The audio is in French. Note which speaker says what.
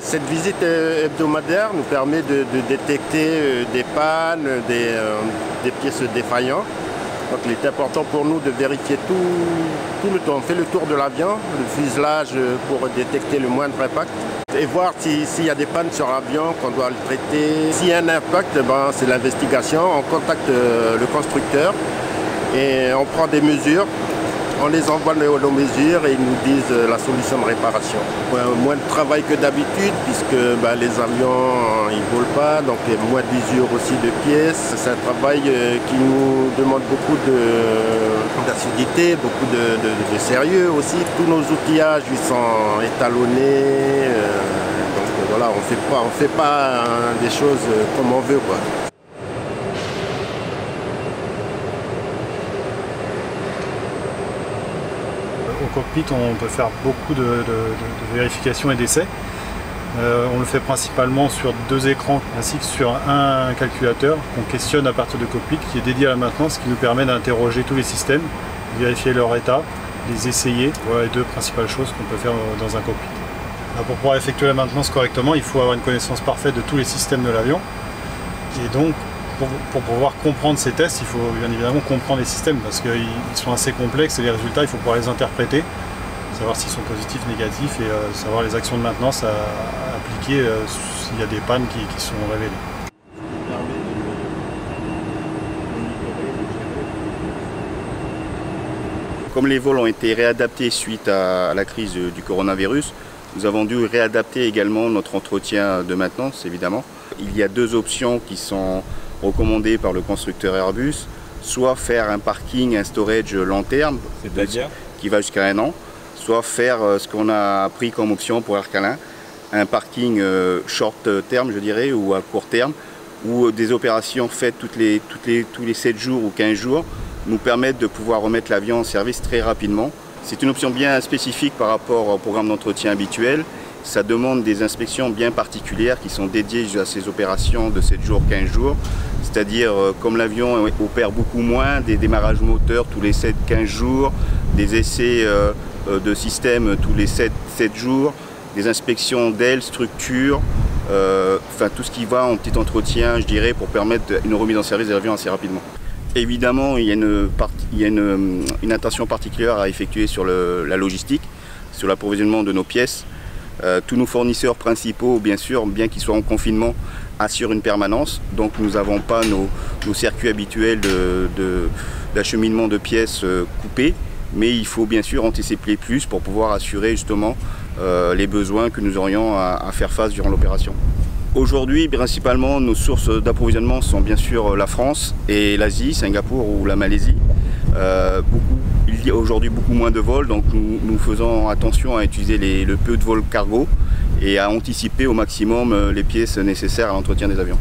Speaker 1: Cette visite hebdomadaire nous permet de détecter des pannes, des pièces défaillantes. Donc il est important pour nous de vérifier tout le temps. On fait le tour de l'avion, le fuselage pour détecter le moindre impact et voir s'il y a des pannes sur l'avion qu'on doit le traiter. S'il y a un impact, c'est l'investigation. On contacte le constructeur et on prend des mesures. On les envoie nos mesures et ils nous disent la solution de réparation. Moins de travail que d'habitude puisque les avions ils volent pas, donc moins d'usure aussi de pièces. C'est un travail qui nous demande beaucoup d'assiduité, beaucoup de sérieux aussi. Tous nos outillages ils sont étalonnés, donc voilà, on fait pas des choses comme on veut, quoi.
Speaker 2: Au cockpit, on peut faire beaucoup de vérifications et d'essais. On le fait principalement sur 2 écrans ainsi que sur un calculateur qu'on questionne à partir de cockpit qui est dédié à la maintenance, qui nous permet d'interroger tous les systèmes, vérifier leur état, les essayer. Voilà les 2 principales choses qu'on peut faire dans un cockpit. Pour pouvoir effectuer la maintenance correctement, il faut avoir une connaissance parfaite de tous les systèmes de l'avion. Et donc, pour pouvoir comprendre ces tests, il faut bien évidemment comprendre les systèmes parce qu'ils sont assez complexes et les résultats, il faut pouvoir les interpréter, savoir s'ils sont positifs, négatifs et savoir les actions de maintenance à appliquer s'il y a des pannes qui sont révélées.
Speaker 3: Comme les vols ont été réadaptés suite à la crise du coronavirus, nous avons dû réadapter également notre entretien de maintenance, évidemment. Il y a 2 options qui sont recommandées par le constructeur Airbus, soit faire un parking, un storage long terme, qui va jusqu'à 1 an, soit faire ce qu'on a pris comme option pour Air Calin, un parking short terme, je dirais, ou à court terme, où des opérations faites tous les 7 jours ou 15 jours nous permettent de pouvoir remettre l'avion en service très rapidement. C'est une option bien spécifique par rapport au programme d'entretien habituel. Ça demande des inspections bien particulières qui sont dédiées à ces opérations de 7 jours, 15 jours. C'est-à-dire, comme l'avion opère beaucoup moins, des démarrages moteurs tous les 7-15 jours, des essais de système tous les 7 jours, des inspections d'ailes, structures, enfin tout ce qui va en petit entretien, je dirais, pour permettre une remise en service de l'avion assez rapidement. Évidemment, il y a une attention particulière à effectuer sur la logistique, sur l'approvisionnement de nos pièces. Tous nos fournisseurs principaux, bien sûr, bien qu'ils soient en confinement, assurent une permanence. Donc nous n'avons pas nos circuits habituels d'acheminement de pièces coupés. Mais il faut bien sûr anticiper plus pour pouvoir assurer justement les besoins que nous aurions à faire face durant l'opération. Aujourd'hui, principalement, nos sources d'approvisionnement sont bien sûr la France et l'Asie, Singapour ou la Malaisie. Il y a aujourd'hui beaucoup moins de vols, donc nous faisons attention à utiliser le peu de vols cargo et à anticiper au maximum les pièces nécessaires à l'entretien des avions.